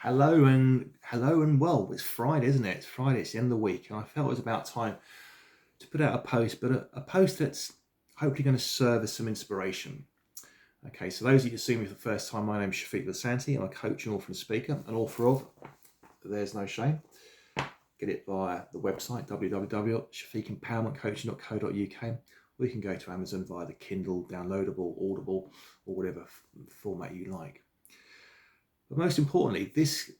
Hello and well, it's Friday, isn't it? It's Friday, it's the end of the week, and I felt it was about time to put out a post, but a post that's hopefully going to serve as some inspiration. Okay, so those of you who see me for the first time, my name's Sefik. I'm a coach and author and speaker, and author of There's No Shame. Get it via the website www.shafiqempowermentcoaching.co.uk, or you can go to Amazon via the Kindle, downloadable, Audible, or whatever format you like. But most importantly, this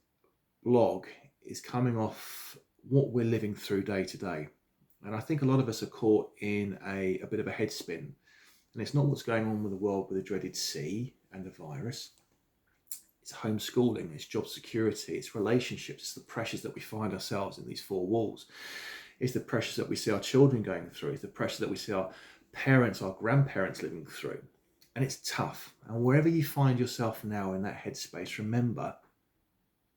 blog is coming off what we're living through day to day. And I think a lot of us are caught in a bit of a headspin. And it's not what's going on with the world with the dreaded C and the virus. It's homeschooling, it's job security, it's relationships, it's the pressures that we find ourselves in these four walls. It's the pressures that we see our children going through. It's the pressure that we see our parents, our grandparents living through. And it's tough. And wherever you find yourself now in that headspace, remember,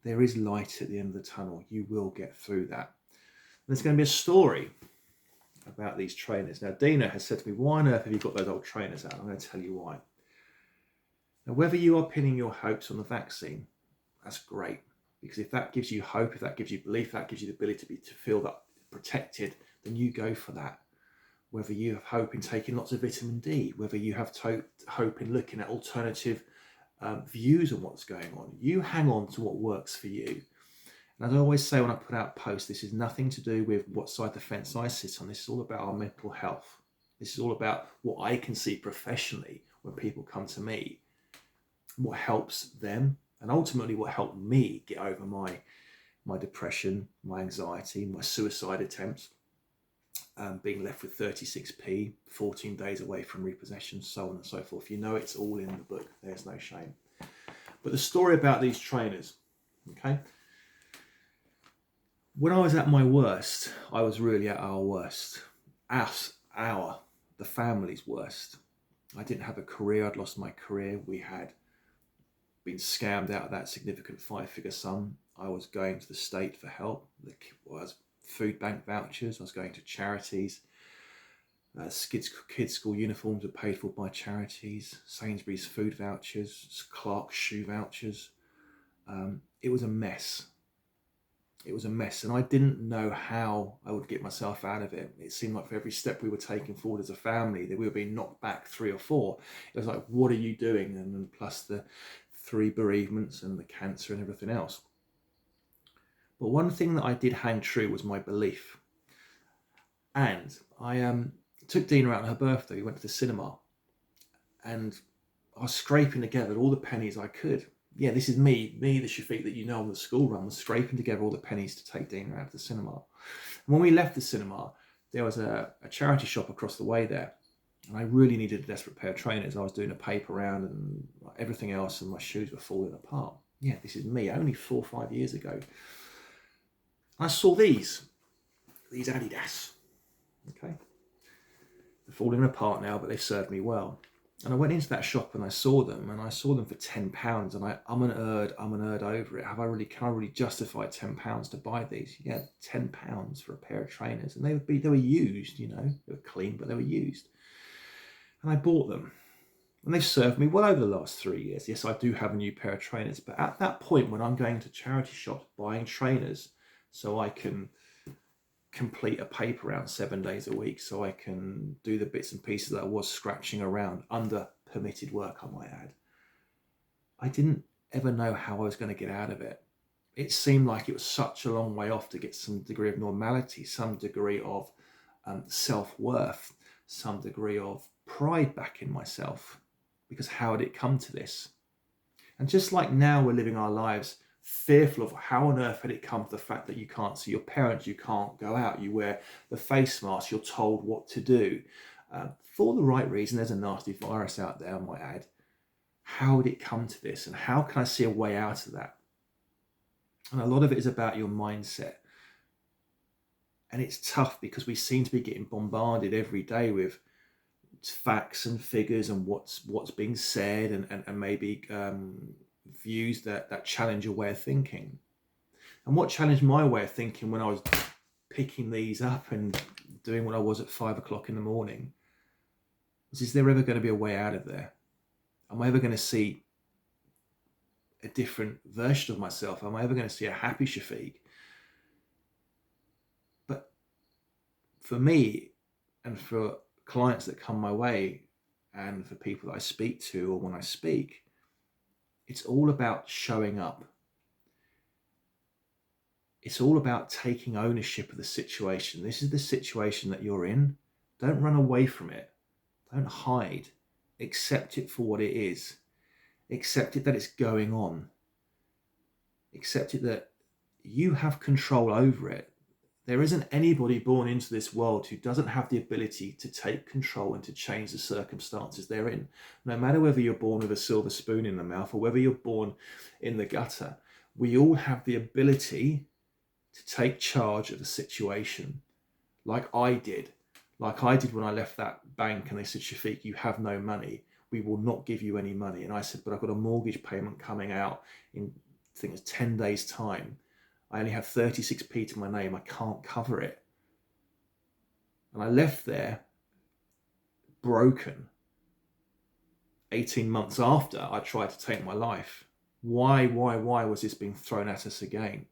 there is light at the end of the tunnel. You will get through that. And there's going to be a story about these trainers. Now, Dina has said to me, why on earth have you got those old trainers out? I'm going to tell you why. Now, whether you are pinning your hopes on the vaccine, that's great. Because if that gives you hope, if that gives you belief, if that gives you the ability to feel that protected, then you go for that. Whether you have hope in taking lots of vitamin D, whether you have hope in looking at alternative views on what's going on, you hang on to what works for you. And as I always say when I put out posts, this is nothing to do with what side of the fence I sit on. This is all about our mental health. This is all about what I can see professionally when people come to me, what helps them, and ultimately what helped me get over my depression, my anxiety, my suicide attempts, being left with 36p, 14 days away from repossession, so on and so forth. You know, it's all in the book. There's No Shame. But the story about these trainers, okay? When I was at my worst, I was really at our worst. The family's worst. I didn't have a career. I'd lost my career. We had been scammed out of that significant 5-figure sum. I was going to the state for help. Was food bank vouchers. I was going to charities. Kids' school uniforms were paid for by charities. Sainsbury's food vouchers. Clark's shoe vouchers. It was a mess. It was a mess, and I didn't know how I would get myself out of it. It seemed like for every step we were taking forward as a family, that we were being knocked back 3 or 4. It was like, what are you doing? And then plus the 3 bereavements and the cancer and everything else. But one thing that I did hang true was my belief. And I took Dina out on her birthday. We went to the cinema, and I was scraping together all the pennies I could. Yeah, this is me, the Sefik that you know on the school run, was scraping together all the pennies to take Dina out of the cinema. And when we left the cinema, there was a charity shop across the way there. And I really needed a desperate pair of trainers. I was doing a paper round and everything else, and my shoes were falling apart. Yeah, this is me, only 4 or 5 years ago. I saw these Adidas. Okay. They're falling apart now, but they served me well. And I went into that shop and I saw them for £10, and I'm an erd over it. Can I really justify £10 to buy these? Yeah, £10 for a pair of trainers, and they were used, you know, they were clean, but they were used. And I bought them, and they've served me well over the last 3 years. Yes, I do have a new pair of trainers, but at that point when I'm going to charity shops buying trainers so I can complete a paper round 7 days a week, so I can do the bits and pieces that I was scratching around under permitted work, I might add, I didn't ever know how I was going to get out of it. It seemed like it was such a long way off to get some degree of normality, some degree of self-worth, some degree of pride back in myself, because how had it come to this? And just like now we're living our lives fearful of how on earth had it come to the fact that you can't see your parents, you can't go out, you wear the face mask, you're told what to do. For the right reason, there's a nasty virus out there, I might add. How did it come to this? And how can I see a way out of that? And a lot of it is about your mindset. And it's tough because we seem to be getting bombarded every day with facts and figures and what's being said and maybe views that challenge your way of thinking. And what challenged my way of thinking when I was picking these up and doing what I was at 5 o'clock in the morning was, is there ever going to be a way out of there? Am I ever going to see a different version of myself? Am I ever going to see a happy Sefik? But for me, and for clients that come my way, and for people that I speak to or when I speak, it's all about showing up. It's all about taking ownership of the situation. This is the situation that you're in. Don't run away from it. Don't hide. Accept it for what it is. Accept it that it's going on. Accept it that you have control over it. There isn't anybody born into this world who doesn't have the ability to take control and to change the circumstances they're in. No matter whether you're born with a silver spoon in the mouth or whether you're born in the gutter, we all have the ability to take charge of a situation, like I did. Like I did when I left that bank and they said, Sefik, you have no money. We will not give you any money. And I said, but I've got a mortgage payment coming out in, I think it's 10 days' time. I only have 36p to my name. I can't cover it. And I left there broken. 18 months after I tried to take my life. Why was this being thrown at us again?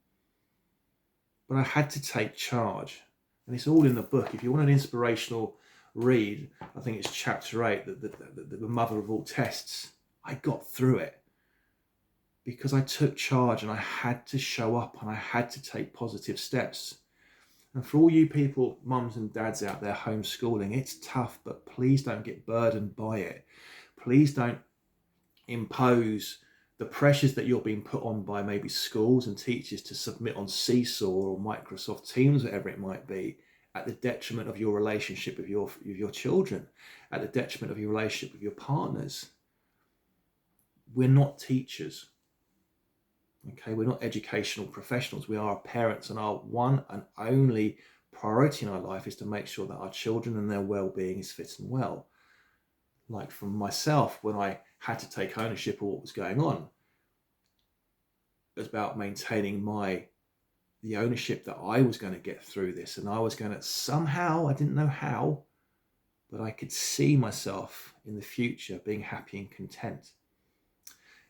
But I had to take charge. And it's all in the book. If you want an inspirational read, I think it's chapter 8, the mother of all tests. I got through it because I took charge and I had to show up and I had to take positive steps. And for all you people, mums and dads out there homeschooling, it's tough, but please don't get burdened by it. Please don't impose the pressures that you're being put on by maybe schools and teachers to submit on Seesaw or Microsoft Teams, whatever it might be, at the detriment of your relationship with your children, at the detriment of your relationship with your partners. We're not teachers. Okay, we're not educational professionals. We are parents, and our one and only priority in our life is to make sure that our children and their well-being is fit and well. Like for myself, when I had to take ownership of what was going on, it was about maintaining the ownership that I was going to get through this, and I was going to somehow, I didn't know how, but I could see myself in the future being happy and content.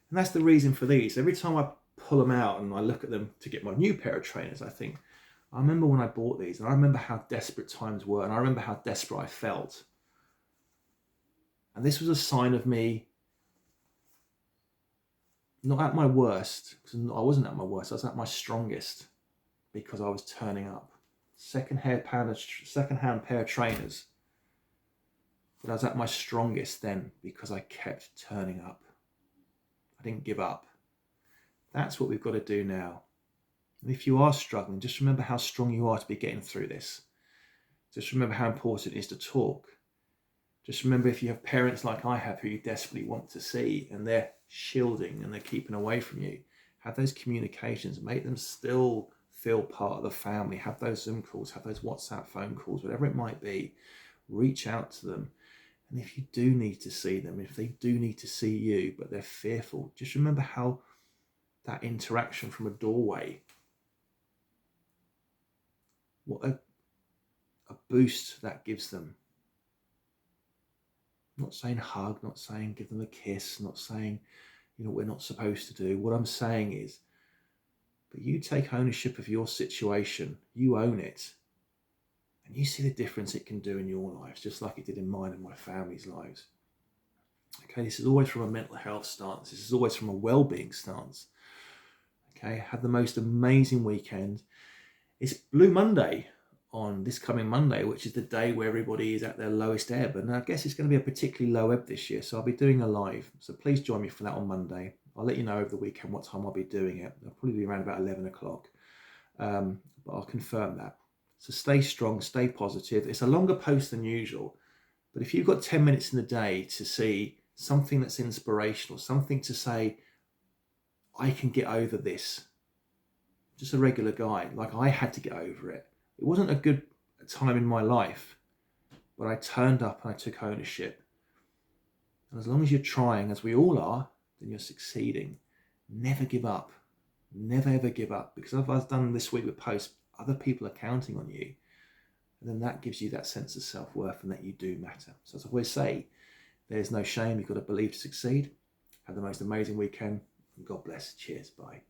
And that's the reason for these. Every time I pull them out and I look at them to get my new pair of trainers, I think, I remember when I bought these, and I remember how desperate times were, and I remember how desperate I felt. And this was a sign of me not at my worst, because I wasn't at my worst, I was at my strongest, because I was turning up. Second-hand pair of trainers. But I was at my strongest then because I kept turning up. I didn't give up. That's what we've got to do now. And if you are struggling, just remember how strong you are to be getting through this. Just remember how important it is to talk. Just remember, if you have parents like I have who you desperately want to see and they're shielding and they're keeping away from you, have those communications, make them still feel part of the family, have those Zoom calls, have those WhatsApp phone calls, whatever it might be, reach out to them. And if you do need to see them, if they do need to see you, but they're fearful, just remember how that interaction from a doorway, what a boost that gives them. Not saying hug, not saying give them a kiss, not saying, we're not supposed to do. What I'm saying is, but you take ownership of your situation, you own it, and you see the difference it can do in your lives, just like it did in mine and my family's lives. Okay, this is always from a mental health stance. This is always from a well-being stance. Okay, have the most amazing weekend. It's Blue Monday on this coming Monday, which is the day where everybody is at their lowest ebb. And I guess it's going to be a particularly low ebb this year. So I'll be doing a live. So please join me for that on Monday. I'll let you know over the weekend what time I'll be doing it. I'll probably be around about 11 o'clock. But I'll confirm that. So stay strong, stay positive. It's a longer post than usual. But if you've got 10 minutes in the day to see something that's inspirational, something to say, I can get over this. Just a regular guy, like I had to get over it. It wasn't a good time in my life, but I turned up and I took ownership. And as long as you're trying, as we all are, then you're succeeding. Never give up. Never ever give up. Because as I've done this week with posts, other people are counting on you. And then that gives you that sense of self-worth and that you do matter. So as I always say, there's no shame. You've got to believe to succeed. Have the most amazing weekend. God bless. Cheers. Bye.